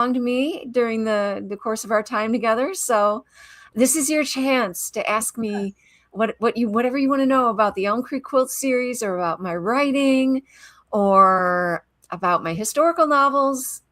to me during the course of our time together. So this is your chance to ask me whatever you want to know about the Elm Creek Quilt series, or about my writing, or about my historical novels,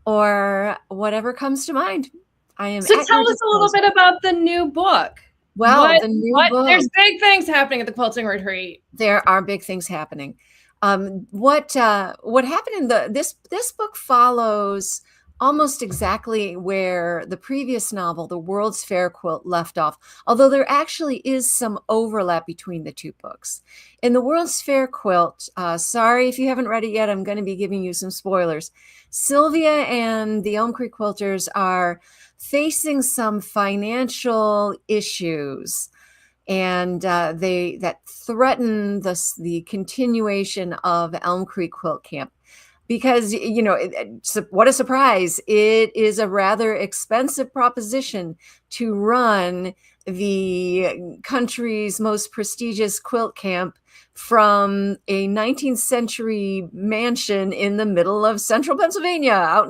or whatever comes to mind. I am So at your tell us a little disposal. bit about the new book. Well, the new There's book. big things happening at the Quilting Retreat. There are big things happening. What happened in this book follows almost exactly where the previous novel, The World's Fair Quilt, left off, although there actually is some overlap between the two books. In The World's Fair Quilt, sorry if you haven't read it yet, I'm going to be giving you some spoilers. Sylvia and the Elm Creek Quilters are facing some financial issues, and that threaten the continuation of Elm Creek Quilt Camp, because what a surprise! It is a rather expensive proposition to run the country's most prestigious quilt camp from a 19th century mansion in the middle of central Pennsylvania,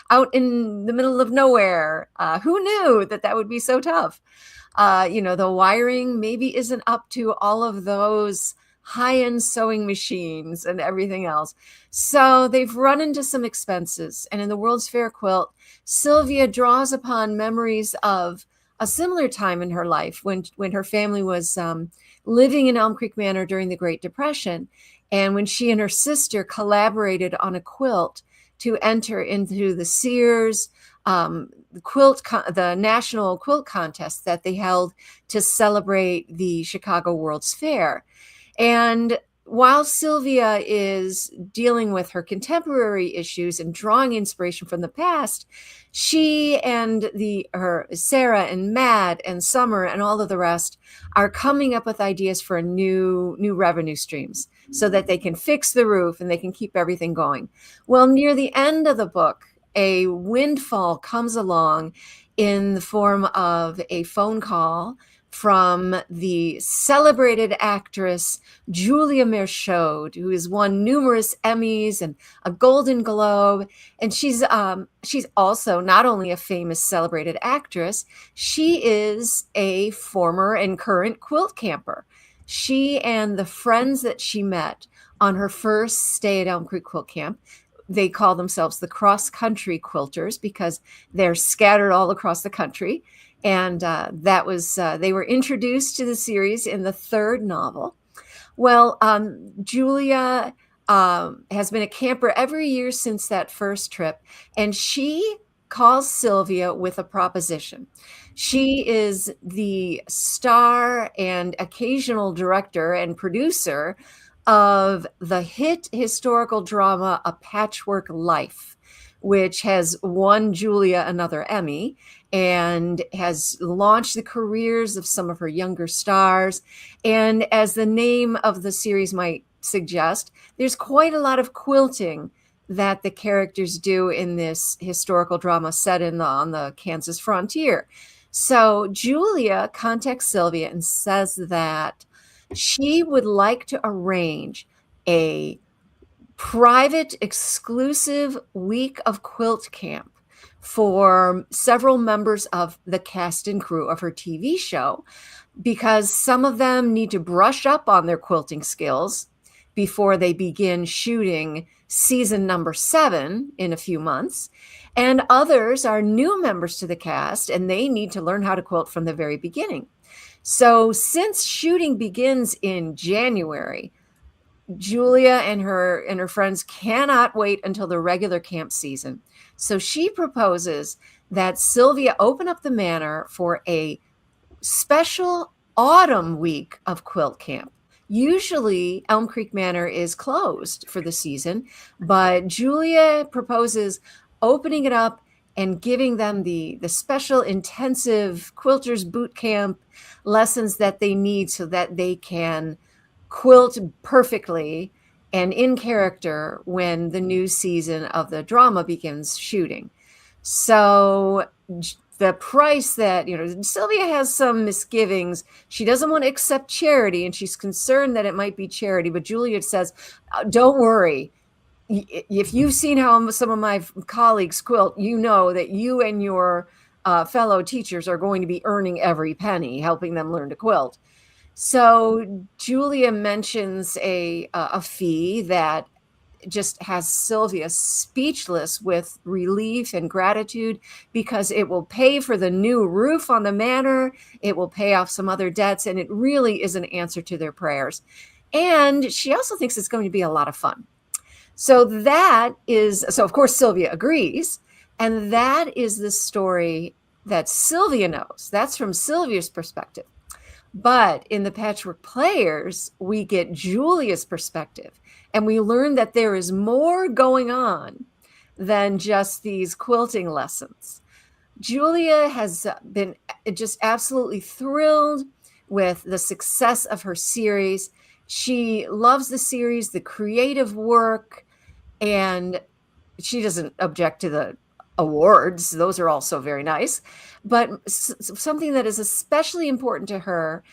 out in the middle of nowhere. Who knew that would be so tough? The wiring maybe isn't up to all of those high-end sewing machines and everything else. So they've run into some expenses. And in the World's Fair Quilt, Sylvia draws upon memories of a similar time in her life when her family was living in Elm Creek Manor during the Great Depression, and when she and her sister collaborated on a quilt to enter into the Sears the national quilt contest that they held to celebrate the Chicago World's Fair. And while Sylvia is dealing with her contemporary issues and drawing inspiration from the past, she and her Sarah and Matt and Summer and all of the rest are coming up with ideas for new revenue streams so that they can fix the roof and they can keep everything going. Well, near the end of the book, a windfall comes along in the form of a phone call from the celebrated actress Julia Merchaud, who has won numerous Emmys and a Golden Globe. And she's also not only a famous celebrated actress, she is a former and current quilt camper. She and the friends that she met on her first stay at Elm Creek Quilt Camp, they call themselves the cross-country quilters because they're scattered all across the country. And they were introduced to the series in the third novel. Well, Julia has been a camper every year since that first trip, and she calls Sylvia with a proposition. She is the star and occasional director and producer of the hit historical drama A Patchwork Life, which has won Julia another Emmy and has launched the careers of some of her younger stars. And as the name of the series might suggest, there's quite a lot of quilting that the characters do in this historical drama set on the Kansas frontier. So Julia contacts Sylvia and says that she would like to arrange a private, exclusive week of quilt camp for several members of the cast and crew of her TV show, because some of them need to brush up on their quilting skills before they begin shooting season number 7 in a few months. And others are new members to the cast, and they need to learn how to quilt from the very beginning. So since shooting begins in January, Julia and her friends cannot wait until the regular camp season. So she proposes that Sylvia open up the manor for a special autumn week of quilt camp. Usually Elm Creek Manor is closed for the season, but Julia proposes opening it up and giving them the special intensive quilters boot camp lessons that they need so that they can quilt perfectly and in character when the new season of the drama begins shooting. So the price that, Sylvia has some misgivings. She doesn't want to accept charity, and she's concerned that it might be charity, but Julia says, don't worry. if you've seen how some of my colleagues quilt, you know that you and your fellow teachers are going to be earning every penny helping them learn to quilt. So Julia mentions a fee that just has Sylvia speechless with relief and gratitude, because it will pay for the new roof on the manor. It will pay off some other debts, and it really is an answer to their prayers. And she also thinks it's going to be a lot of fun. So of course Sylvia agrees. And that is the story that Sylvia knows. That's from Sylvia's perspective. But in the Patchwork Players, we get Julia's perspective, and we learn that there is more going on than just these quilting lessons. Julia has been just absolutely thrilled with the success of her series. She loves the series, the creative work, and she doesn't object to the awards. Those are also very nice. But something that is especially important to her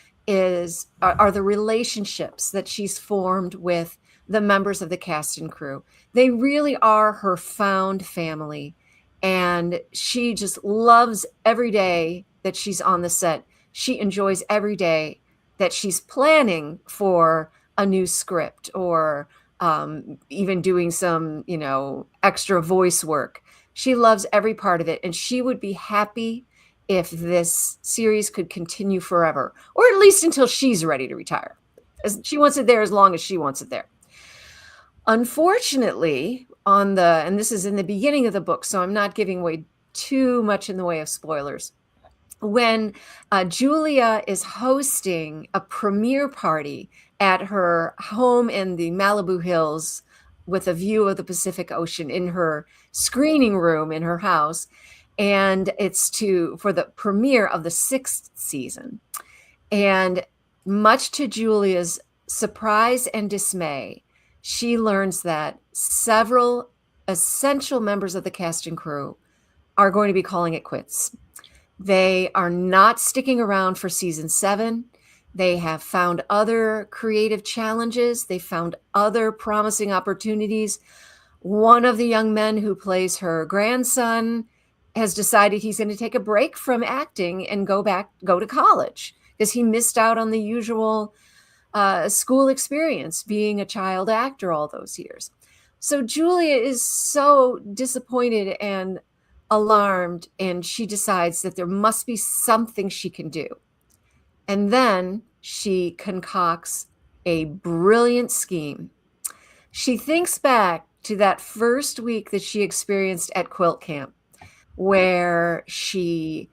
are the relationships that she's formed with the members of the cast and crew. They really are her found family, and she just loves every day that she's on the set. She enjoys every day that she's planning for a new script, or even doing some, extra voice work. She loves every part of it, and she would be happy if this series could continue forever, or at least until she's ready to retire. She wants it there as long as she wants it there. Unfortunately, and this is in the beginning of the book, so I'm not giving away too much in the way of spoilers. When Julia is hosting a premiere party at her home in the Malibu Hills with a view of the Pacific Ocean in her screening room in her house, and it's for the premiere of the 6th season. And much to Julia's surprise and dismay, she learns that several essential members of the cast and crew are going to be calling it quits. They are not sticking around for season 7. They have found other creative challenges. They found other promising opportunities. One of the young men who plays her grandson has decided he's going to take a break from acting and go to college, because he missed out on the usual school experience being a child actor all those years. So Julia is so disappointed and alarmed, and she decides that there must be something she can do. And then she concocts a brilliant scheme. She thinks back to that first week that she experienced at quilt camp, where she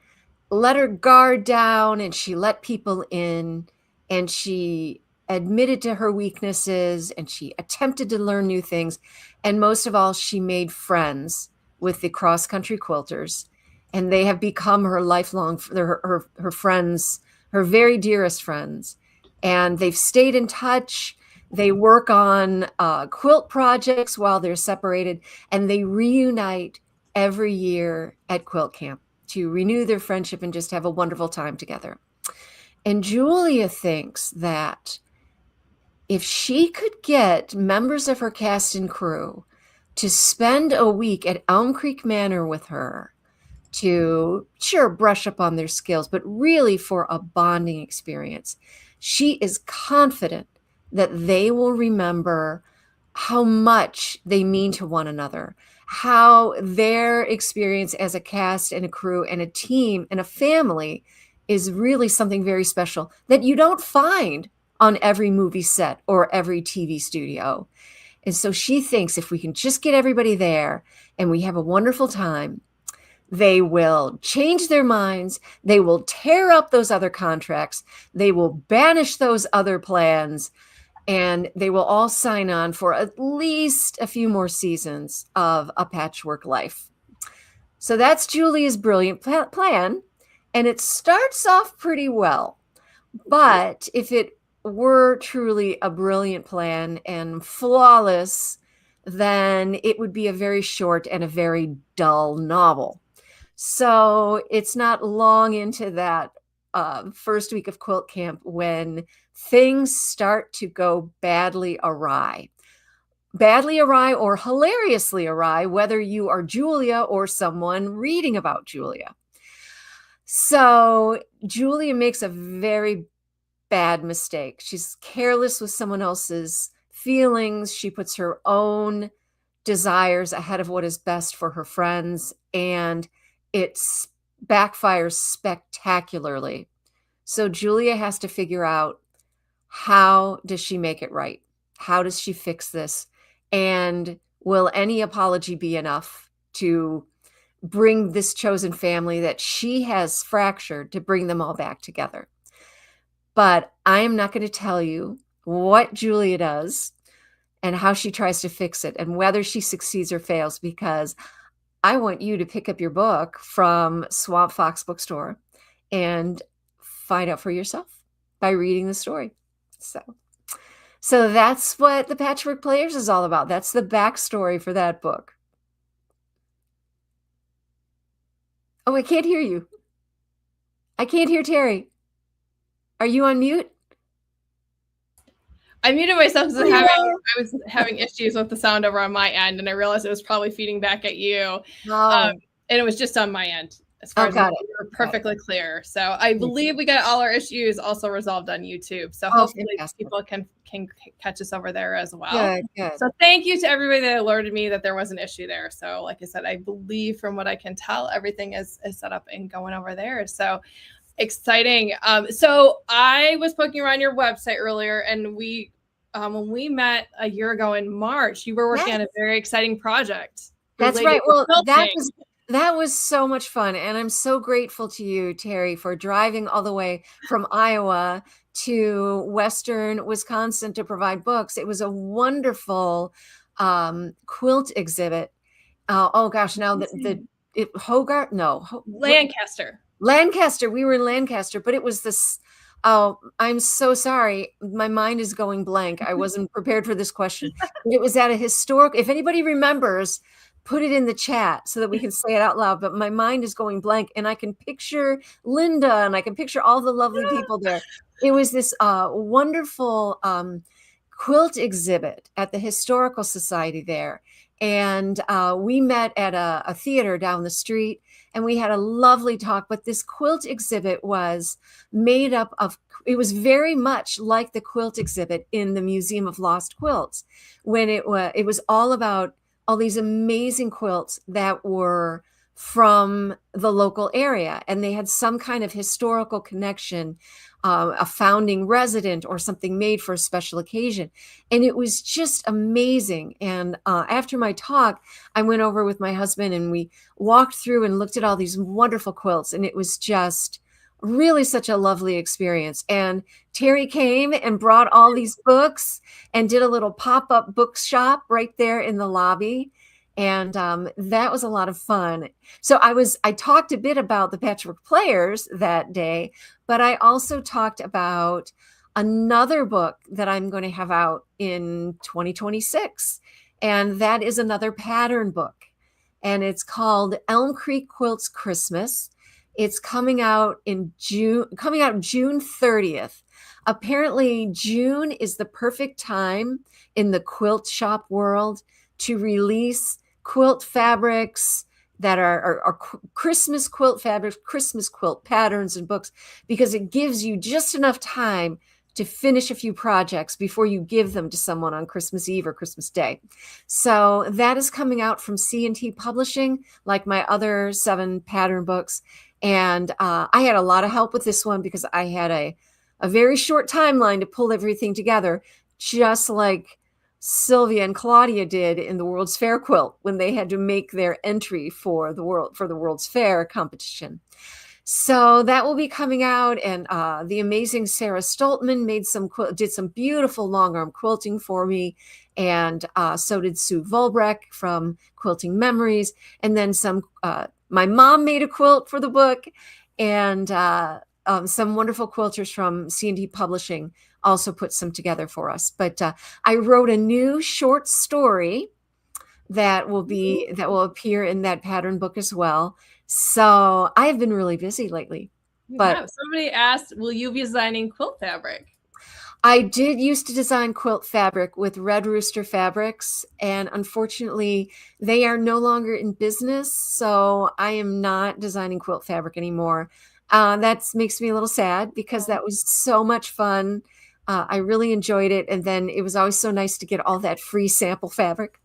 let her guard down and she let people in, and she admitted to her weaknesses, and she attempted to learn new things. And most of all, she made friends with the cross-country quilters, and they have become her lifelong, her friends, her very dearest friends. And they've stayed in touch. They work on quilt projects while they're separated, and they reunite every year at quilt camp to renew their friendship and just have a wonderful time together. And Julia thinks that if she could get members of her cast and crew to spend a week at Elm Creek Manor with her, to sure brush up on their skills, but really for a bonding experience, she is confident that they will remember how much they mean to one another, how their experience as a cast and a crew and a team and a family is really something very special that you don't find on every movie set or every TV studio. And so she thinks if we can just get everybody there and we have a wonderful time, they will change their minds. They will tear up those other contracts. They will banish those other plans, and they will all sign on for at least a few more seasons of A Patchwork Life. So that's Julia's brilliant plan, and it starts off pretty well. But if it were truly a brilliant plan and flawless, then it would be a very short and a very dull novel. So it's not long into that first week of quilt camp when things start to go badly awry. badly awry or hilariously awry, whether you are Julia or someone reading about Julia. So Julia makes a very bad mistake. She's careless with someone else's feelings. She puts her own desires ahead of what is best for her friends, and it backfires spectacularly. So Julia has to figure out, how does she make it right? How does she fix this? And will any apology be enough to bring this chosen family that she has fractured, to bring them all back together? But I am not going to tell you what Julia does and how she tries to fix it and whether she succeeds or fails, because I want you to pick up your book from Swamp Fox Bookstore and find out for yourself by reading the story. So that's what The Patchwork Players is all about. That's the backstory for that book. Oh, I can't hear you. I can't hear Terry. Are you on mute? I muted myself because I was having issues with the sound over on my end, and I realized it was probably feeding back at you. Oh. And it was just on my end. As far as we were perfectly clear. So I believe we got all our issues also resolved on YouTube. So hopefully people can catch us over there as well. Good. So thank you to everybody that alerted me that there was an issue there. So like I said, I believe from what I can tell, everything is set up and going over there. So exciting. So I was poking around your website earlier, and we when we met a year ago in March, you were working on a very exciting project. That's right. Well, that was so much fun. And I'm so grateful to you, Terry, for driving all the way from Iowa to Western Wisconsin to provide books. It was a wonderful quilt exhibit. Oh gosh, now Hogarth? No. Lancaster. We were in Lancaster, but it was this. Oh, I'm so sorry. My mind is going blank. I wasn't prepared for this question. It was at a historic, if anybody remembers, put it in the chat so that we can say it out loud. But my mind is going blank, and I can picture Linda, and I can picture all the lovely people there. It was this wonderful quilt exhibit at the Historical Society there. And we met at a theater down the street, and we had a lovely talk. But this quilt exhibit was made up of, it was very much like the quilt exhibit in the Museum of Lost Quilts, when it was all about all these amazing quilts that were from the local area, and they had some kind of historical connection, a founding resident or something made for a special occasion. And it was just amazing. And after my talk, I went over with my husband, and we walked through and looked at all these wonderful quilts, and it was just really such a lovely experience. And Terry came and brought all these books and did a little pop-up bookshop right there in the lobby. And that was a lot of fun. So I talked a bit about the Patchwork Players that day, but I also talked about another book that I'm going to have out in 2026. And that is another pattern book. And it's called Elm Creek Quilts Christmas. It's coming out June 30th. Apparently, June is the perfect time in the quilt shop world to release quilt fabrics that are Christmas quilt fabrics, Christmas quilt patterns and books, because it gives you just enough time to finish a few projects before you give them to someone on Christmas Eve or Christmas Day. So that is coming out from C&T Publishing, like my other 7 pattern books. And I had a lot of help with this one because I had a very short timeline to pull everything together, just like Sylvia and Claudia did in the World's Fair quilt when they had to make their entry for the World's Fair competition. So that will be coming out, and the amazing Sarah Stoltman did some beautiful long arm quilting for me, and so did Sue Volbrecht from Quilting Memories, and then some. My mom made a quilt for the book, and some wonderful quilters from C&D Publishing also put some together for us. But I wrote a new short story that will appear in that pattern book as well. So I have been really busy lately. But somebody asked, will you be designing quilt fabric? I did used to design quilt fabric with Red Rooster Fabrics, and unfortunately, they are no longer in business. So I am not designing quilt fabric anymore. That makes me a little sad because that was so much fun. I really enjoyed it. And then it was always so nice to get all that free sample fabric.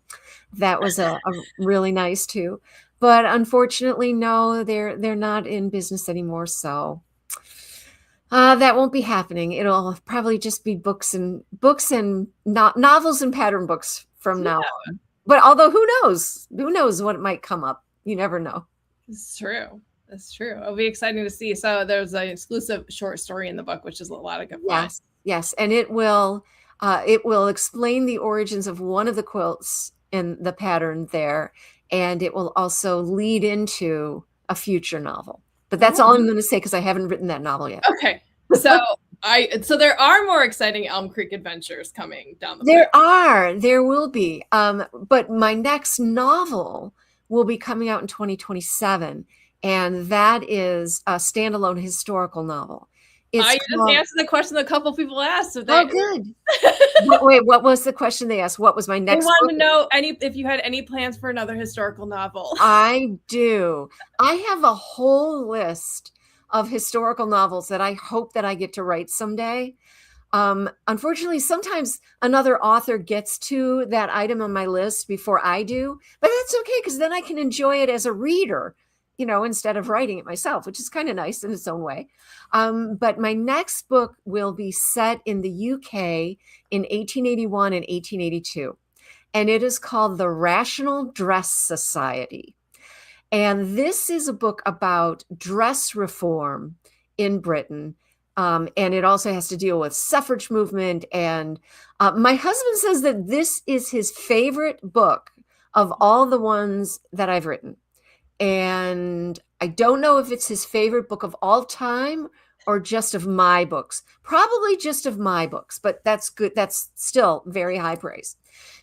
That was a really nice too. But unfortunately, no, they're not in business anymore. So that won't be happening. It'll probably just be books and novels and pattern books from now Yeah, on. But although who knows? Who knows what might come up? You never know. it's true. That's true. It'll be exciting to see. So there's an exclusive short story in the book, which is a lot of good fun. Yes, yes, and it will explain the origins of one of the quilts in the pattern there, and it will also lead into a future novel. But that's Oh, all I'm going to say because I haven't written that novel yet. okay. So so there are more exciting Elm Creek adventures coming down the pipe. There will be. But my next novel will be coming out in 2027, and that is a standalone historical novel. It's I just called, answered the question a couple people asked. If oh, they good. Wait, what was the question they asked? What was my they next wanted book? to know if you had any plans for another historical novel. I do. I have a whole list of historical novels that I hope that I get to write someday. Unfortunately, sometimes another author gets to that item on my list before I do, but that's okay because then I can enjoy it as a reader, instead of writing it myself, which is kind of nice in its own way. But my next book will be set in the UK in 1881 and 1882, and it is called The Rational Dress Society. And this is a book about dress reform in Britain. And it also has to deal with suffrage movement. And my husband says that this is his favorite book of all the ones that I've written. And I don't know if it's his favorite book of all time or just of my books. Probably just of my books, but that's good. That's still very high praise.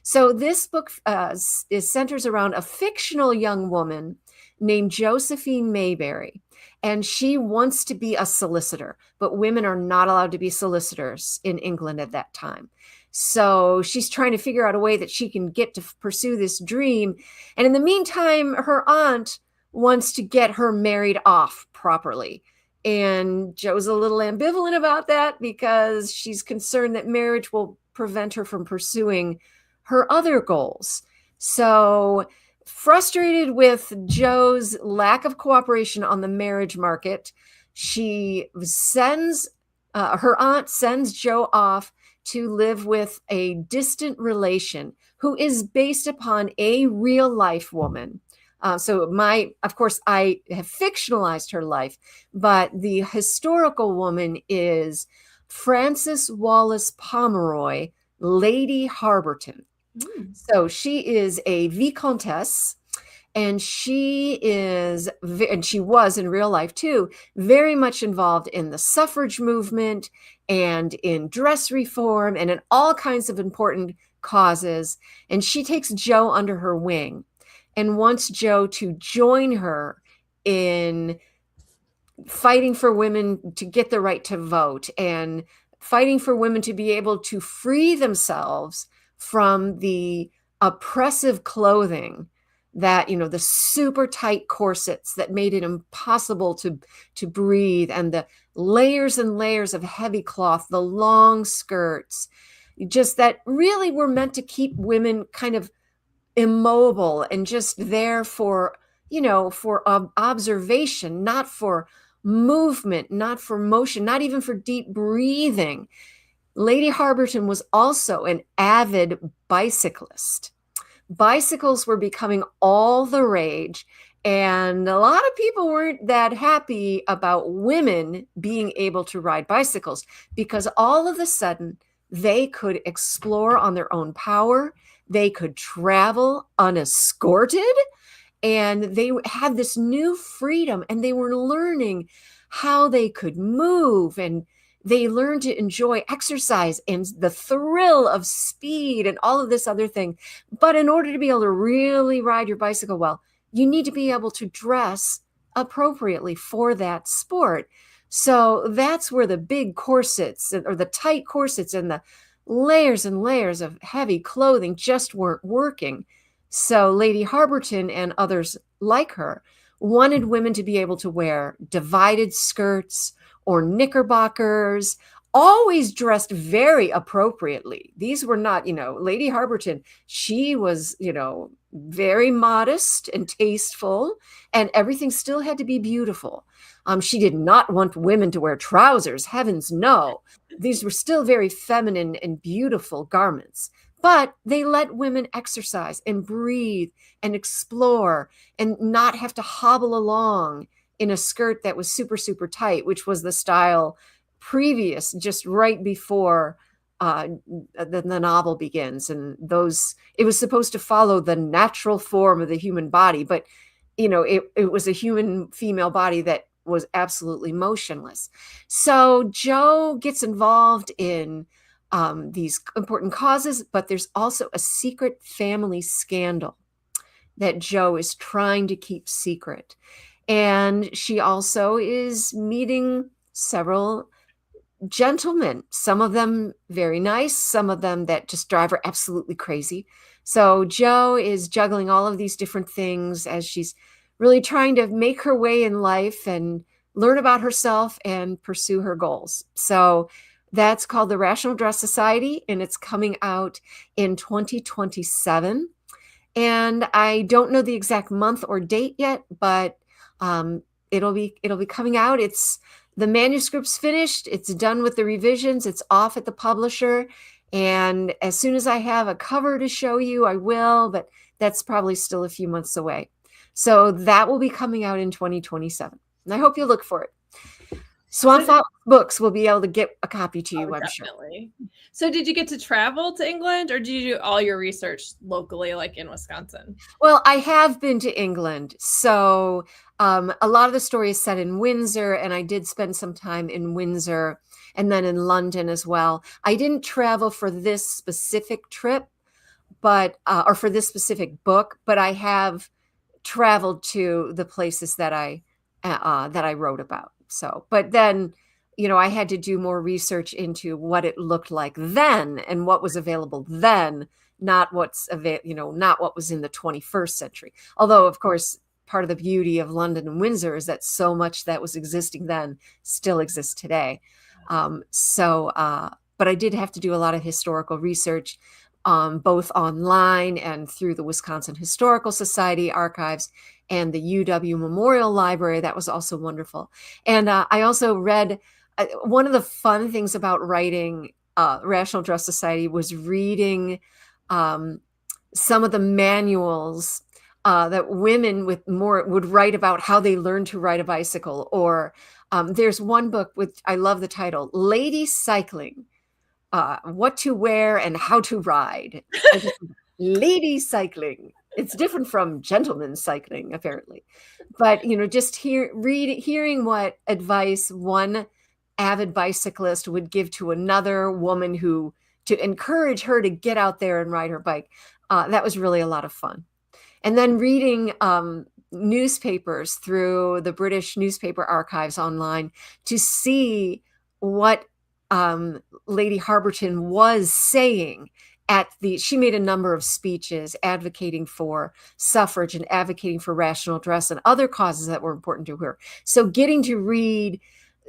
So this book centers around a fictional young woman named Josephine Mayberry. And she wants to be a solicitor, but women are not allowed to be solicitors in England at that time. So she's trying to figure out a way that she can get to pursue this dream. And in the meantime, her aunt wants to get her married off properly. And Joe's a little ambivalent about that because she's concerned that marriage will prevent her from pursuing her other goals. So, frustrated with Joe's lack of cooperation on the marriage market, her aunt sends Joe off to live with a distant relation who is based upon a real life woman. Of course, I have fictionalized her life, but the historical woman is Frances Wallace Pomeroy, Lady Harberton. So she is a vicomtesse, and she was in real life too, very much involved in the suffrage movement and in dress reform and in all kinds of important causes. And she takes Joe under her wing and wants Joe to join her in fighting for women to get the right to vote and fighting for women to be able to free themselves from the oppressive clothing that, the super tight corsets that made it impossible to breathe, and the layers and layers of heavy cloth, the long skirts, just that really were meant to keep women kind of immobile and just there for observation, not for movement, not for motion, not even for deep breathing. Lady Harberton was also an avid bicyclist. Bicycles were becoming all the rage, and a lot of people weren't that happy about women being able to ride bicycles because all of a sudden they could explore on their own power. They could travel unescorted, and they had this new freedom, and they were learning how they could move, and they learned to enjoy exercise and the thrill of speed and all of this other thing. But in order to be able to really ride your bicycle well, you need to be able to dress appropriately for that sport. So that's where the big corsets or the tight corsets and the layers and layers of heavy clothing just weren't working. So Lady Harberton and others like her wanted women to be able to wear divided skirts or knickerbockers, always dressed very appropriately. These were not, Lady Harberton, she was, very modest and tasteful, and everything still had to be beautiful. She did not want women to wear trousers. Heavens, no. These were still very feminine and beautiful garments. But they let women exercise and breathe and explore and not have to hobble along in a skirt that was super, super tight, which was the style previous, just right before the novel begins. And it was supposed to follow the natural form of the human body, but it was a human female body that was absolutely motionless. So Jo gets involved in these important causes, but there's also a secret family scandal that Jo is trying to keep secret. And she also is meeting several gentlemen, some of them very nice, some of them that just drive her absolutely crazy. So Jo is juggling all of these different things as she's really trying to make her way in life and learn about herself and pursue her goals. So that's called the Rational Dress Society, and it's coming out in 2027. And I don't know the exact month or date yet, but it'll be coming out. The manuscript's finished. It's done with the revisions. It's off at the publisher. And as soon as I have a cover to show you, I will, but that's probably still a few months away. So that will be coming out in 2027. And I hope you look for it. Swan Fox Books will be able to get a copy to you, I'm definitely. Sure. So did you get to travel to England, or did you do all your research locally, like in Wisconsin? Well, I have been to England. So a lot of the story is set in Windsor, and I did spend some time in Windsor and then in London as well. I didn't travel for this specific trip, or for this specific book, but I have traveled to the places that I wrote about. So, but then, I had to do more research into what it looked like then and what was available then, not what was in the 21st century. Although, of course, part of the beauty of London and Windsor is that so much that was existing then still exists today. But I did have to do a lot of historical research, both online and through the Wisconsin Historical Society archives and the UW Memorial Library. That was also wonderful. And I also read, one of the fun things about writing Rational Dress Society was reading some of the manuals that women with more would write about how they learned to ride a bicycle. Or there's one book with, I love the title, Lady Cycling, what to wear and how to ride. Lady cycling. It's different from gentleman cycling, apparently. But, just hearing what advice one avid bicyclist would give to another woman to encourage her to get out there and ride her bike. That was really a lot of fun. And then reading newspapers through the British newspaper archives online to see what Lady Harberton was saying she made a number of speeches advocating for suffrage and advocating for rational dress and other causes that were important to her. So getting to read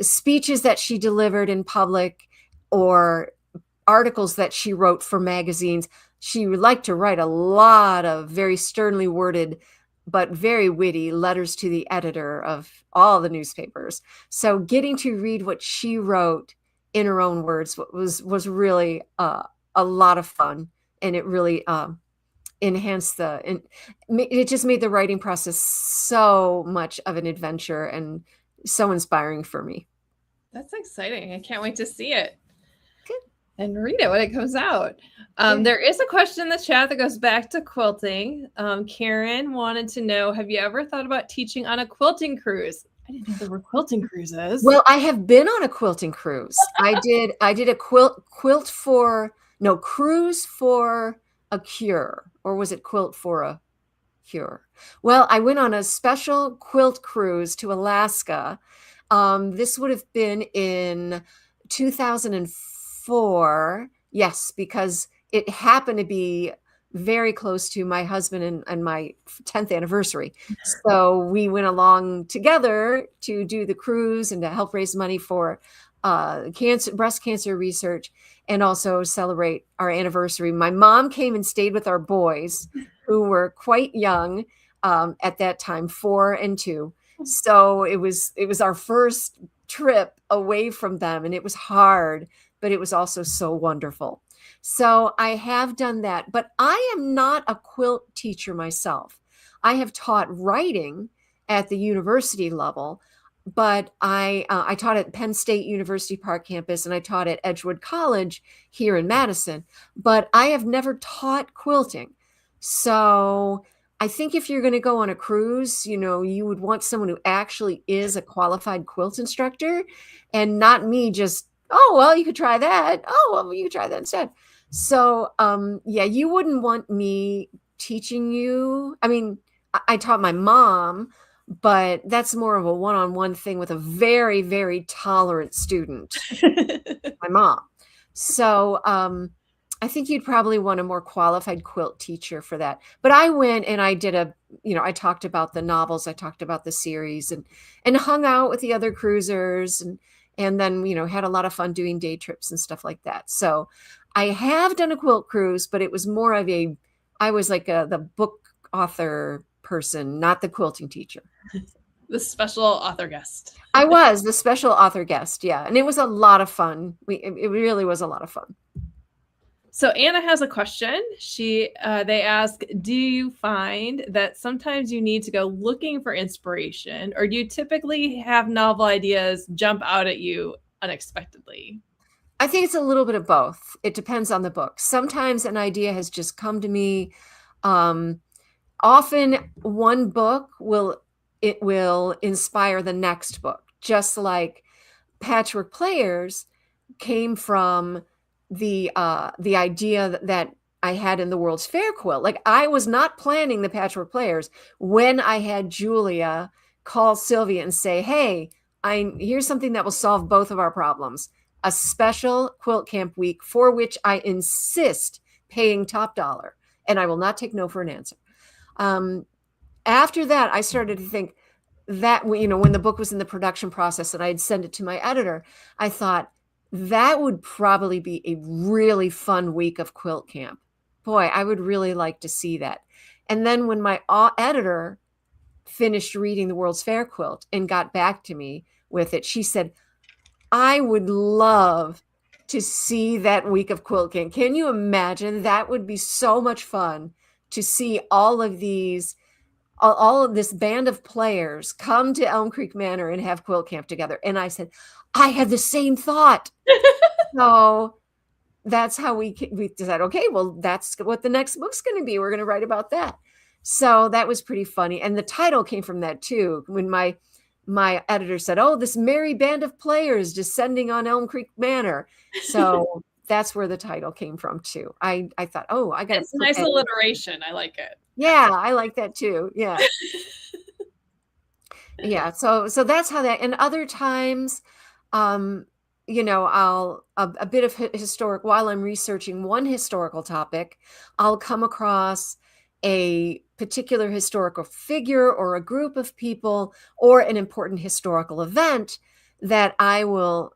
speeches that she delivered in public or articles that she wrote for magazines. She would like to write a lot of very sternly worded but very witty letters to the editor of all the newspapers. So getting to read what she wrote in her own words was really a lot of fun, and it really enhanced it just made the writing process so much of an adventure and so inspiring for me. That's exciting. I can't wait to see it. Good. And read it when it comes out. There is a question in the chat that goes back to quilting. Karen wanted to know, have you ever thought about teaching on a quilting cruise? I didn't know there were quilting cruises. Well, I have been on a quilting cruise. I did a cruise for a cure, or was it quilt for a cure? Well, I went on a special quilt cruise to Alaska This would have been in 2004. Yes, because it happened to be very close to my husband and my 10th anniversary. So we went along together to do the cruise and to help raise money for breast cancer research, and also celebrate our anniversary. My mom came and stayed with our boys, who were quite young at that time, 4 and 2. So it was our first trip away from them, and it was hard, but it was also so wonderful. So I have done that, but I am not a quilt teacher myself. I have taught writing at the university level, but I taught at Penn State University Park campus, and I taught at Edgewood College here in Madison, but I have never taught quilting. So I think if you're going to go on a cruise, you would want someone who actually is a qualified quilt instructor, and not me just, oh, well, you could try that. Oh, well, you could try that instead. So, yeah, you wouldn't want me teaching you. I mean, I taught my mom, but that's more of a one-on-one thing with a very, very tolerant student, my mom. So, I think you'd probably want a more qualified quilt teacher for that. But I went and I did I talked about the novels, I talked about the series, and hung out with the other cruisers, and then, had a lot of fun doing day trips and stuff like that. So I have done a quilt cruise, but it was more of I was like the book author person, not the quilting teacher. The special author guest. I was the special author guest, yeah. And it was a lot of fun. It really was a lot of fun. So Anna has a question. They ask, do you find that sometimes you need to go looking for inspiration, or do you typically have novel ideas jump out at you unexpectedly? I think it's a little bit of both. It depends on the book. Sometimes an idea has just come to me. Often one book will inspire the next book, just like Patchwork Players came from the idea that I had in the World's Fair quilt. Like, I was not planning the Patchwork Players when I had Julia call Sylvia and say, hey, here's something that will solve both of our problems. A special quilt camp week for which I insist paying top dollar, and I will not take no for an answer. After that, I started to think that, when the book was in the production process and I'd send it to my editor, I thought that would probably be a really fun week of quilt camp. Boy, I would really like to see that. And then when my editor finished reading the World's Fair quilt and got back to me with it, she said, I would love to see that week of quilt camp. Can you imagine? That would be so much fun to see all of this band of players come to Elm Creek Manor and have quilt camp together. And I said, I had the same thought. So that's how we decided, okay, well, that's what the next book's going to be. We're going to write about that. So that was pretty funny. And the title came from that too. When my editor said, oh, this merry band of players descending on Elm Creek Manor. So that's where the title came from too. I thought, oh, I got it's nice alliteration. I like it. Yeah, I like that too. Yeah. Yeah. So that's how that, and other times, I'll a bit of historic, while I'm researching one historical topic, I'll come across a particular historical figure or a group of people or an important historical event that I will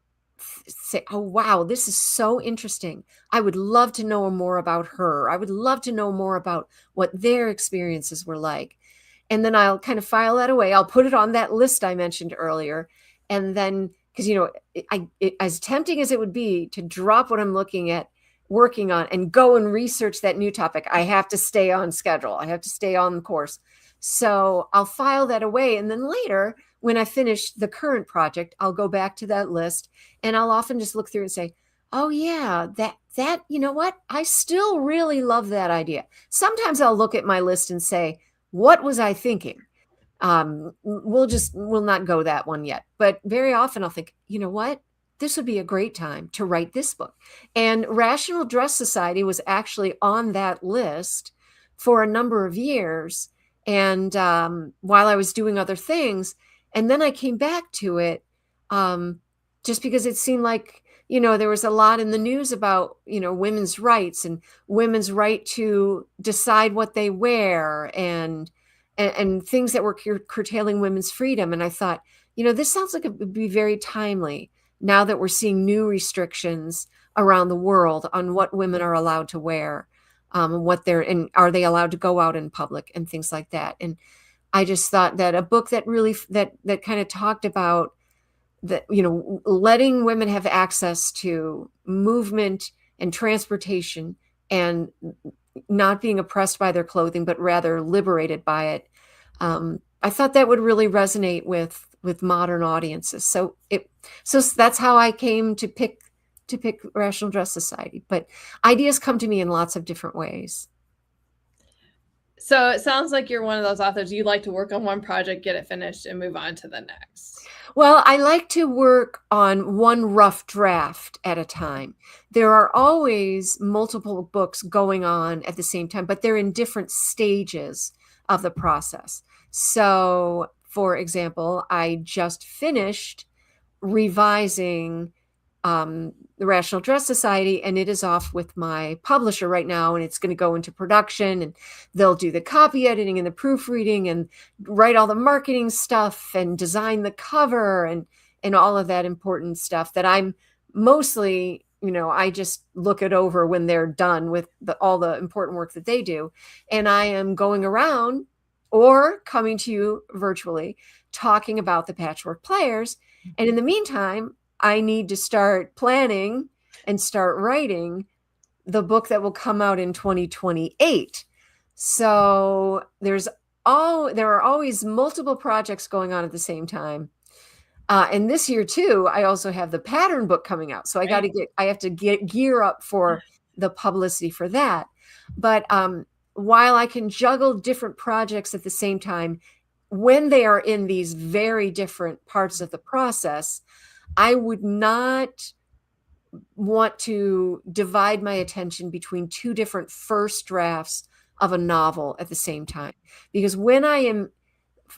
say, oh, wow, this is so interesting. I would love to know more about her. I would love to know more about what their experiences were like. And then I'll kind of file that away. I'll put it on that list I mentioned earlier. And then, because, as tempting as it would be to drop what I'm working on and go and research that new topic, I have to stay on schedule. I have to stay on the course. So I'll file that away. And then later, when I finish the current project, I'll go back to that list, and I'll often just look through and say, oh yeah, that, you know what? I still really love that idea. Sometimes I'll look at my list and say, what was I thinking? We'll not go that one yet. But very often I'll think, you know what? This would be a great time to write this book. And Rational Dress Society was actually on that list for a number of years. And while I was doing other things, and then I came back to it um, just because it seemed like, there was a lot in the news about, women's rights and women's right to decide what they wear, and things that were curtailing women's freedom. And I thought, this sounds like it would be very timely now that we're seeing new restrictions around the world on what women are allowed to wear, and are they allowed to go out in public and things like that. And I just thought that a book that really that kind of talked about that, letting women have access to movement and transportation, and not being oppressed by their clothing, but rather liberated by it. I thought that would really resonate with modern audiences. So that's how I came to pick Rational Dress Society. But ideas come to me in lots of different ways. So it sounds like you're one of those authors, you like to work on one project, get it finished, and move on to the next. Well, I like to work on one rough draft at a time. There are always multiple books going on at the same time, but they're in different stages of the process. So, for example, I just finished revising the Rational Dress Society, and it is off with my publisher right now, and it's going to go into production, and they'll do the copy editing and the proofreading and write all the marketing stuff and design the cover and all of that important stuff that I'm mostly, I just look it over when they're done with all the important work that they do. And I am going around or coming to you virtually talking about the Patchwork Players. And in the meantime, I need to start planning and start writing the book that will come out in 2028. So there are always multiple projects going on at the same time. And this year too, I also have the pattern book coming out. So I have to gear up for the publicity for that. But while I can juggle different projects at the same time, when they are in these very different parts of the process, I would not want to divide my attention between two different first drafts of a novel at the same time. Because when I am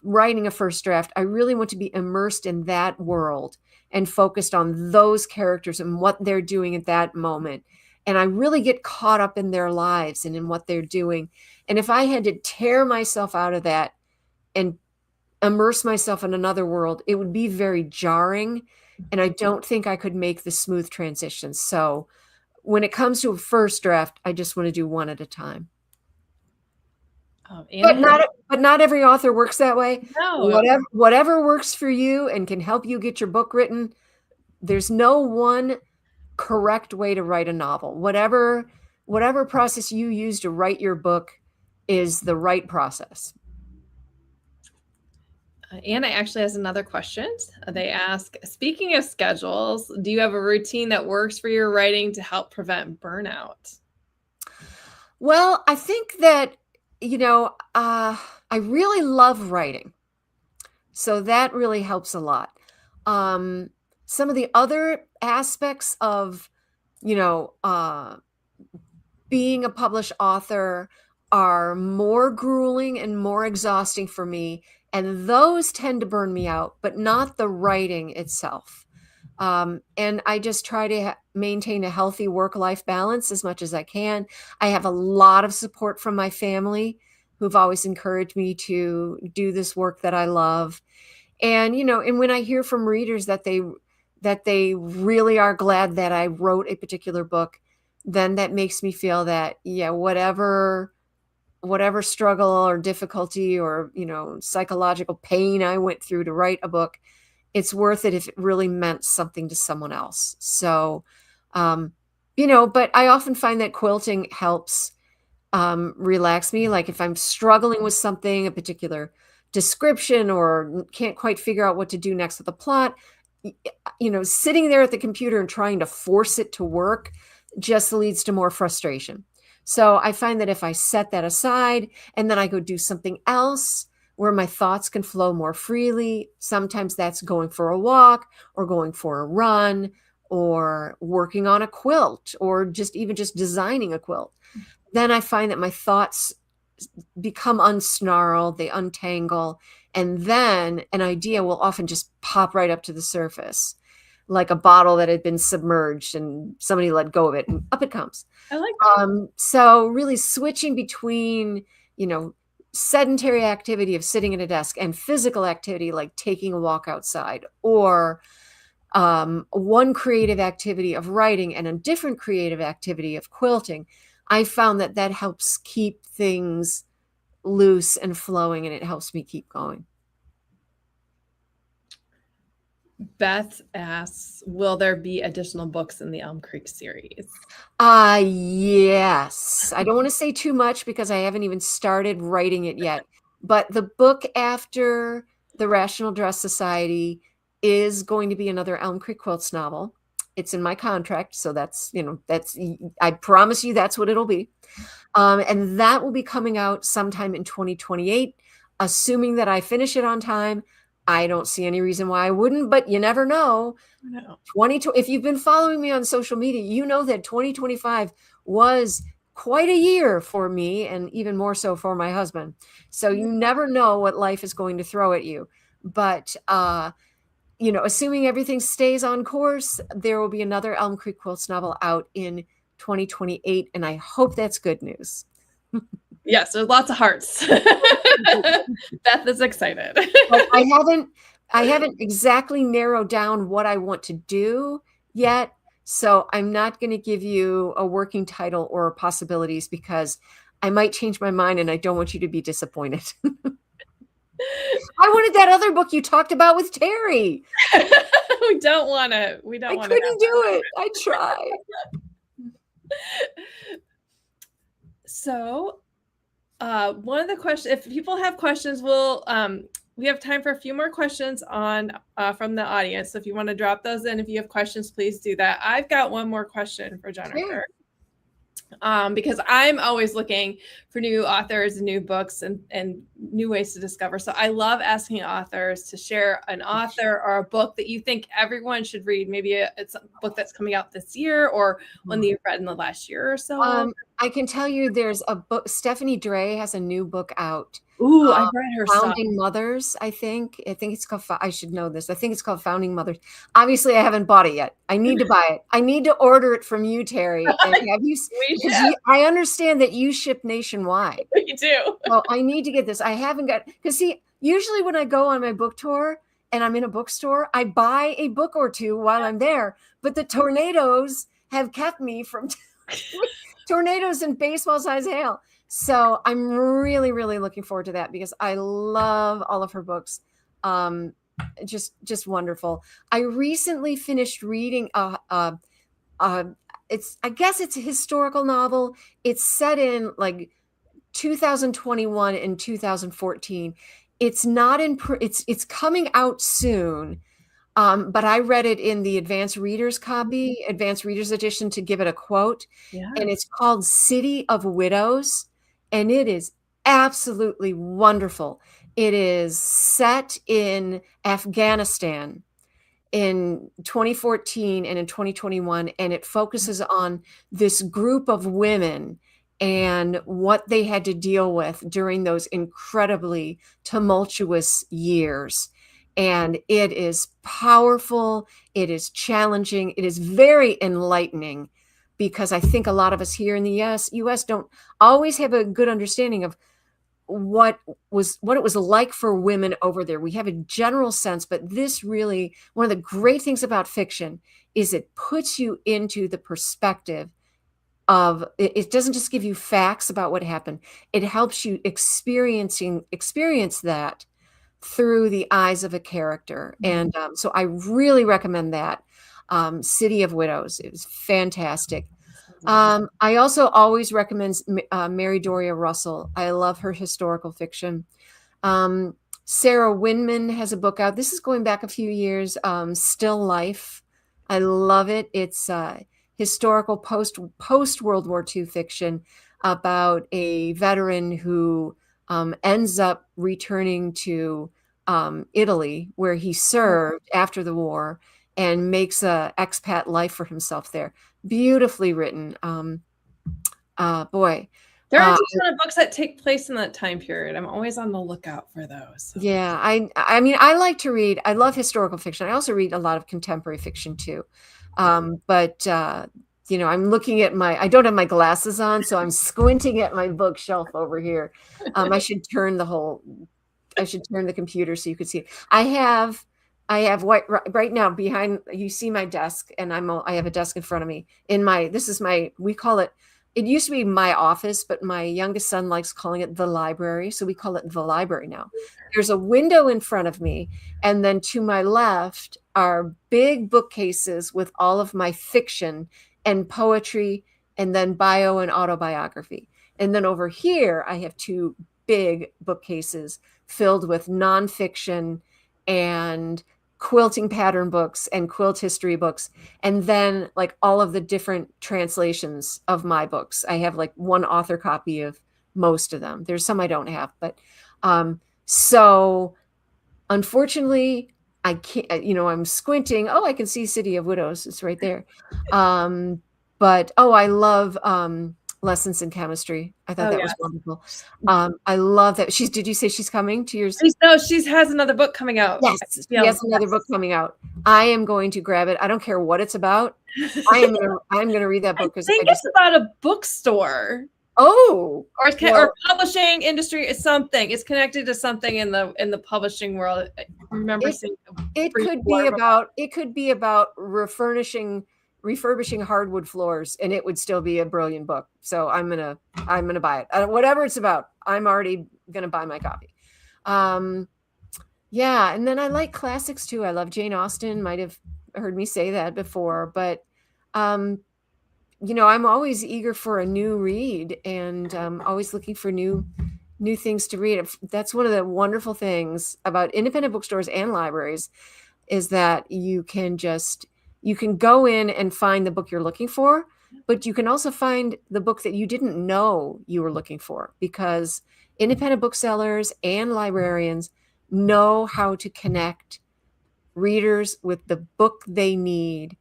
writing a first draft, I really want to be immersed in that world and focused on those characters and what they're doing at that moment. And I really get caught up in their lives and in what they're doing. And if I had to tear myself out of that and immerse myself in another world, it would be very jarring. And I don't think I could make the smooth transition. So when it comes to a first draft, I just want to do one at a time. But not every author works that way. No. Whatever works for you and can help you get your book written. There's no one correct way to write a novel. Whatever process you use to write your book is the right process. Anna actually has another question. They ask, speaking of schedules, do you have a routine that works for your writing to help prevent burnout? Well, I think that, I really love writing. So that really helps a lot. Some of the other aspects of, being a published author are more grueling and more exhausting for me. And those tend to burn me out, but not the writing itself. And I just try to maintain a healthy work-life balance as much as I can. I have a lot of support from my family who've always encouraged me to do this work that I love. And, and when I hear from readers that they really are glad that I wrote a particular book, then that makes me feel that, yeah, whatever struggle or difficulty or, psychological pain I went through to write a book, it's worth it if it really meant something to someone else. So, but I often find that quilting helps relax me. Like if I'm struggling with something, a particular description, or can't quite figure out what to do next with the plot, sitting there at the computer and trying to force it to work just leads to more frustration. So I find that if I set that aside and then I go do something else where my thoughts can flow more freely, sometimes that's going for a walk or going for a run or working on a quilt or just designing a quilt, then I find that my thoughts become unsnarled, they untangle, And then an idea will often just pop right up to the surface, like a bottle that had been submerged and somebody let go of it and up it comes. I like that. So really switching between, you know, sedentary activity of sitting at a desk and physical activity like taking a walk outside, or one creative activity of writing and a different creative activity of quilting, I found that that helps keep things loose and flowing, and it helps me keep going. Beth asks, will there be additional books in the Elm Creek series? Yes. I don't want to say too much because I haven't even started writing it yet. But the book after The Rational Dress Society is going to be another Elm Creek Quilts novel. It's in my contract, so that's, you know, that's, I promise you that's what it'll be. And that will be coming out sometime in 2028, assuming that I finish it on time. I don't see any reason why I wouldn't, but you never know. No. If you've been following me on social media, you know that 2025 was quite a year for me, and even more so for my husband. So you never know what life is going to throw at you. But you know, assuming everything stays on course, there will be another Elm Creek Quilts novel out in 2028, and I hope that's good news. Yes, there's lots of hearts. Beth is excited. But I haven't exactly narrowed down what I want to do yet. So I'm not going to give you a working title or possibilities because I might change my mind and I don't want you to be disappointed. I wanted that other book you talked about with Terry. We don't want to. We don't want to. I couldn't do it. I tried. So, one of the questions, if people have questions, we have time for a few more questions on from the audience. So if you want to drop those in, if you have questions, please do that. I've got one more question for Jennifer. Sure. Because I'm always looking for new authors and new books and new ways to discover. So I love asking authors to share an author or a book that you think everyone should read. Maybe it's a book that's coming out this year or one that you've read in the last year or so. I can tell you there's a book. Stephanie Dre has a new book out. Ooh, I've read her Founding stuff. Mothers, I think. I think it's called, I should know this. I think it's called Founding Mothers. Obviously, I haven't bought it yet. I need to buy it. I need to order it from you, Terry. And have you, I understand that you ship nationwide. You do. So I need to get this. I haven't got, because see, usually when I go on my book tour and I'm in a bookstore, I buy a book or two while I'm there. But the tornadoes have kept me from tornadoes and baseball-sized hail. So I'm really, really looking forward to that because I love all of her books. Just wonderful. I recently finished reading I guess it's a historical novel. It's set in like 2021 and 2014. It's not in it's coming out soon. But I read it in the advanced readers edition to give it a quote. Yeah. And it's called City of Widows. And it is absolutely wonderful. It is set in Afghanistan in 2014 and in 2021. And it focuses on this group of women and what they had to deal with during those incredibly tumultuous years. And it is powerful. It is challenging. It is very enlightening because I think a lot of us here in the US don't always have a good understanding of what it was like for women over there. We have a general sense, but this really, one of the great things about fiction is it puts you into the perspective of, it doesn't just give you facts about what happened. It helps you experience that through the eyes of a character. And so I really recommend that. City of Widows. It was fantastic. I also always recommend Mary Doria Russell. I love her historical fiction. Sarah Winman has a book out. This is going back a few years. Still Life. I love it. It's historical post World War II fiction about a veteran who ends up returning to Italy, where he served after the war, and makes a expat life for himself there. Beautifully written. Boy, There aren't a ton of books that take place in that time period. I'm always on the lookout for those. So. Yeah, I mean, I like to read. I love historical fiction. I also read a lot of contemporary fiction too. But I'm looking at I don't have my glasses on, so I'm squinting at my bookshelf over here. I should turn the computer so you could see it. I have right now behind, you see my desk, and I have a desk in front of me. We call it used to be my office, but my youngest son likes calling it the library, so we call it the library now. There's a window in front of me, and then to my left are big bookcases with all of my fiction and poetry, and then bio and autobiography. And then over here, I have two big bookcases filled with nonfiction and quilting pattern books and quilt history books, and then like all of the different translations of my books. I have like one author copy of most of them. There's some I don't have, but so unfortunately I can't, I'm squinting. Oh, I can see City of Widows. It's right there. But I love Lessons in Chemistry. I thought that was wonderful. I love that. Did you say she's coming to yours? No, she has another book coming out. Yes, she has another book coming out. I am going to grab it. I don't care what it's about. I'm going to read that book. I think it's about a bookstore. Oh, or publishing industry is something. It's connected to something in the publishing world. I remember seeing it could be about refurbishing hardwood floors, and it would still be a brilliant book. So I'm gonna buy it. Whatever it's about, I'm already gonna buy my copy. Yeah, and then I like classics too. I love Jane Austen. Might have heard me say that before, but I'm always eager for a new read, and always looking for new things to read. That's one of the wonderful things about independent bookstores and libraries, is that you can go in and find the book you're looking for, but you can also find the book that you didn't know you were looking for, because independent booksellers and librarians know how to connect readers with the book they need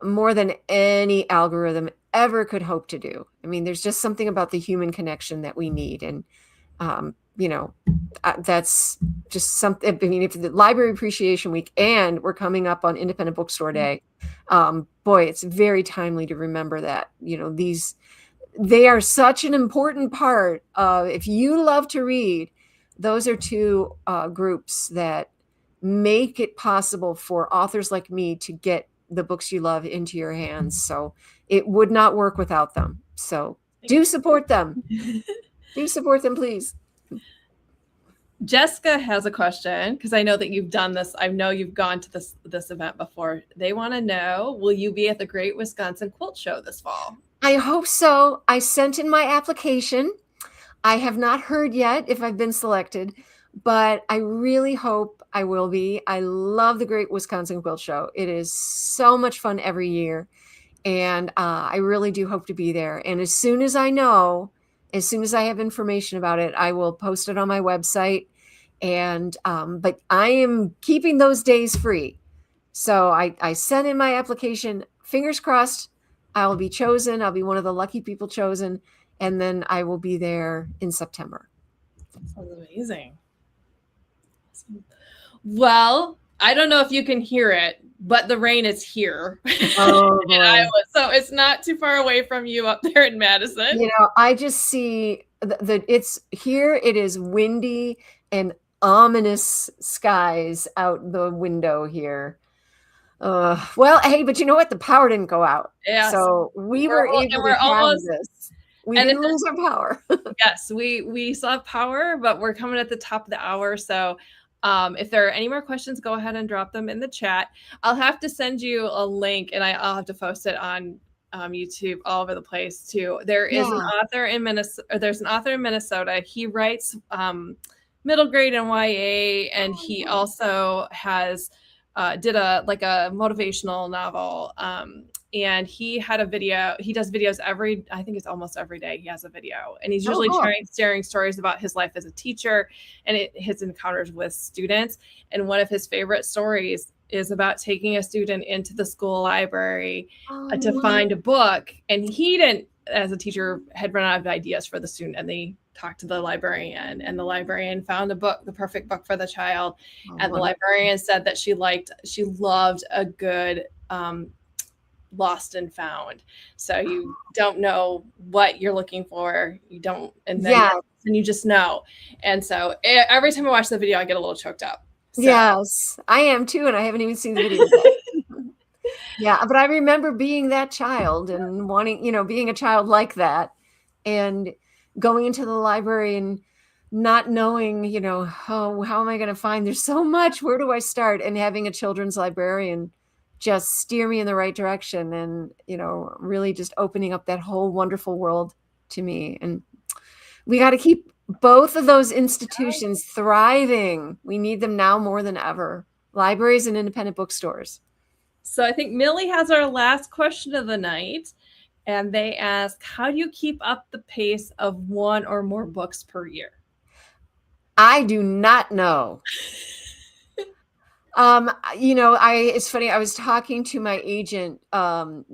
more than any algorithm ever could hope to do. I mean, there's just something about the human connection that we need. And, that's just something. I mean, if the Library Appreciation Week, and we're coming up on Independent Bookstore Day, boy, it's very timely to remember that, they are such an important part of, if you love to read, those are two groups that make it possible for authors like me to get the books you love into your hands. So it would not work without them. So do support them. Do support them, please. Jessica has a question, because I know that you've done this. I know you've gone to this event before. They want to know, will you be at the Great Wisconsin Quilt Show this fall? I hope so. I sent in my application. I have not heard yet if I've been selected, but I really hope I will be. I love the Great Wisconsin Quilt Show. It is so much fun every year, and I really do hope to be there. And as soon as I have information about it, I will post it on my website. And but I am keeping those days free. So I sent in my application. Fingers crossed, I'll be chosen. I'll be one of the lucky people chosen. And then I will be there in September. Sounds amazing. Well, I don't know if you can hear it, but the rain is here in Iowa. So it's not too far away from you up there in Madison. I just see it's here. It is windy and ominous skies out the window here. Well, hey, but you know what? The power didn't go out. Yeah. So we were able to have this. We didn't lose our power. Yes, we still have power, but we're coming at the top of the hour. So if there are any more questions, go ahead and drop them in the chat. I'll have to send you a link, and I'll have to post it on YouTube all over the place too. There is an author in Minnesota. There's an author in Minnesota. He writes middle grade and YA, and he also has did a motivational novel. And he had a video. He does videos I think it's almost every day he has a video, and he's usually sharing stories about his life as a teacher and his encounters with students. And one of his favorite stories is about taking a student into the school library to find a book. And he didn't as a teacher, had run out of ideas for the student, and they talked to the librarian, and the librarian found a book, the perfect book for the child. Oh, And the wonderful. librarian said that she loved a good lost and found. So you don't know what you're looking for. You don't, and then Yeah. and you just know. And so every time I watch the video, I get a little choked up. So. Yes, I am too, and I haven't even seen the video yet. Yeah, but I remember being that child and wanting, being a child like that, and going into the library and not knowing, oh, how am I going to find? There's so much. Where do I start? And having a children's librarian just steer me in the right direction, and, really just opening up that whole wonderful world to me. And we got to keep both of those institutions thriving. We need them now more than ever. Libraries and independent bookstores. So I think Millie has our last question of the night, and they ask, how do you keep up the pace of one or more books per year? I do not know. It's funny. I was talking to my agent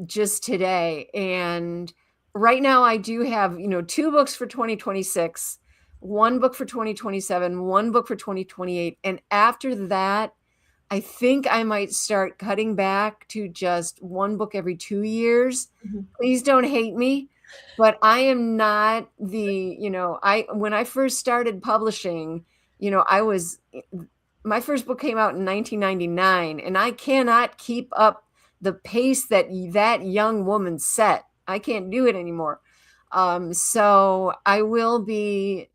just today, and right now I do have, 2 books for 2026, 1 book for 2027, 1 book for 2028. And after that, I think I might start cutting back to just 1 book every 2 years. Mm-hmm. Please don't hate me, but I am not when I first started publishing, my first book came out in 1999, and I cannot keep up the pace that young woman set. I can't do it anymore. So I will be,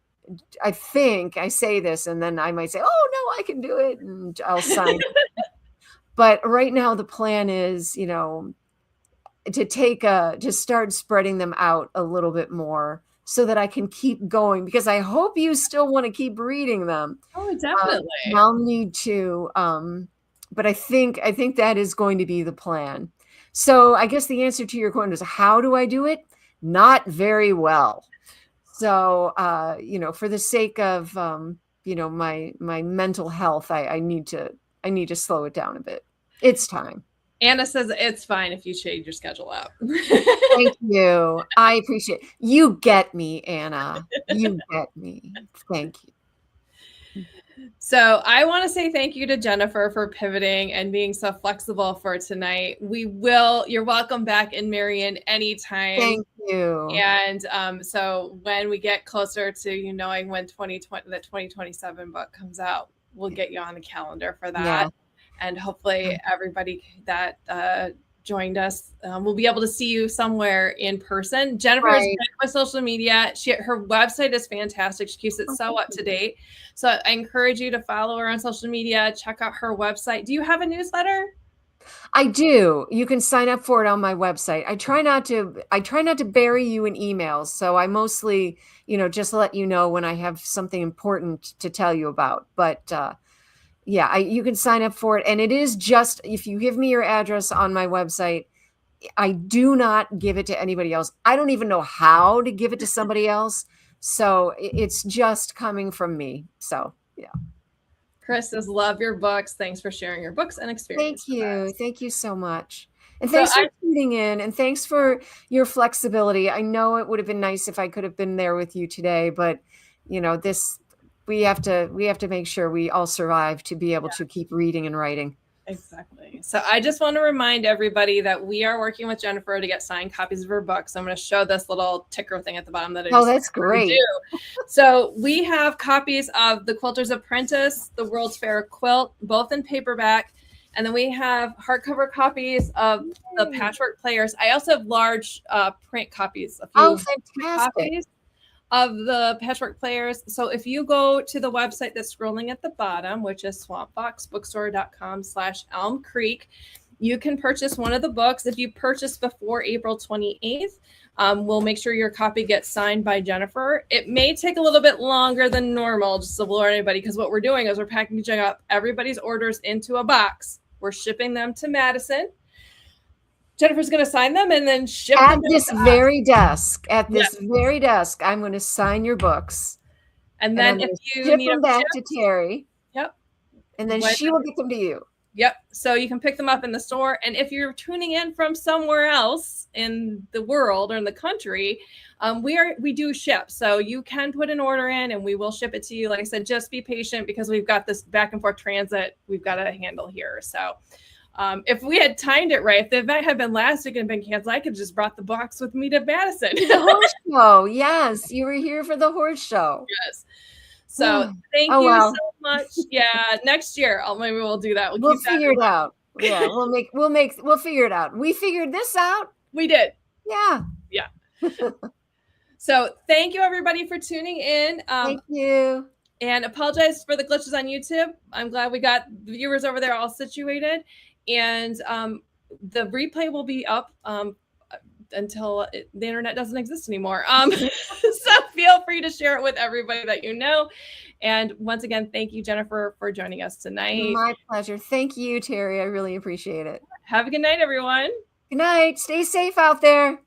I think I say this, and then I might say, oh no, I can do it, and I'll sign. But right now the plan is, to start spreading them out a little bit more so that I can keep going, because I hope you still want to keep reading them. Oh, definitely. I'll need to, but I think that is going to be the plan. So I guess the answer to your question is, how do I do it? Not very well. So, for the sake of, my mental health, I need to slow it down a bit. It's time. Anna says it's fine if you change your schedule up. Thank you. I appreciate it. You get me, Anna. You get me. Thank you. So I want to say thank you to Jennifer for pivoting and being so flexible for tonight. You're welcome back in Marion anytime. Thank you. And so when we get closer to knowing when the 2027 book comes out, we'll get you on the calendar for that. Yeah. And hopefully everybody that joined us will be able to see you somewhere in person. Jennifer is great with social media. Her website is fantastic. She keeps it so up to date. So I encourage you to follow her on social media. Check out her website. Do you have a newsletter? I do. You can sign up for it on my website. I try not to bury you in emails. So I mostly, just let you know when I have something important to tell you about. But yeah, you can sign up for it. And it is just, if you give me your address on my website, I do not give it to anybody else. I don't even know how to give it to somebody else. So it's just coming from me. So, yeah. Chris says, love your books. Thanks for sharing your books and experiences. Thank you. Thank you so much. And thanks for tuning in, and thanks for your flexibility. I know it would have been nice if I could have been there with you today, but we have to make sure we all survive to be able to keep reading and writing. Exactly. So I just want to remind everybody that we are working with Jennifer to get signed copies of her books. I'm going to show this little ticker thing at the bottom that that's great. So we have copies of The Quilter's Apprentice, The World's Fair Quilt, both in paperback. And then we have hardcover copies of The Patchwork Players. I also have large print copies. Fantastic. Copies of The Patchwork Players. So if you go to the website that's scrolling at the bottom, which is swampboxbookstore.com/Elm Creek, you can purchase one of the books. If you purchase before April 28th, we'll make sure your copy gets signed by Jennifer. It may take a little bit longer than normal, just to alert anybody, because what we're doing is we're packaging up everybody's orders into a box. We're shipping them to Madison. Jennifer's going to sign them and then ship them at this very desk. At this very desk, I'm going to sign your books, and then if you ship need them back to Terry. Yep. And then she will get them to you. Yep. So you can pick them up in the store. And if you're tuning in from somewhere else in the world or in the country, we do ship. So you can put an order in and we will ship it to you. Like I said, just be patient because we've got this back and forth transit we've got to handle here. So if we had timed it right, if the event had been last week and been canceled, I could have just brought the box with me to Madison. The horse show. Yes, you were here for the horse show. Yes. So thank oh, you wow. so much. Yeah, next year maybe we'll do that. We'll figure it out. Yeah, we'll figure it out. We figured this out. We did. Yeah. Yeah. So thank you everybody for tuning in. Thank you. And apologize for the glitches on YouTube. I'm glad we got the viewers over there all situated. And the replay will be up until the internet doesn't exist anymore. So feel free to share it with everybody that you know. And once again, thank you, Jennifer, for joining us tonight. My pleasure. Thank you, Terry. I really appreciate it. Have a good night, everyone. Good night. Stay safe out there.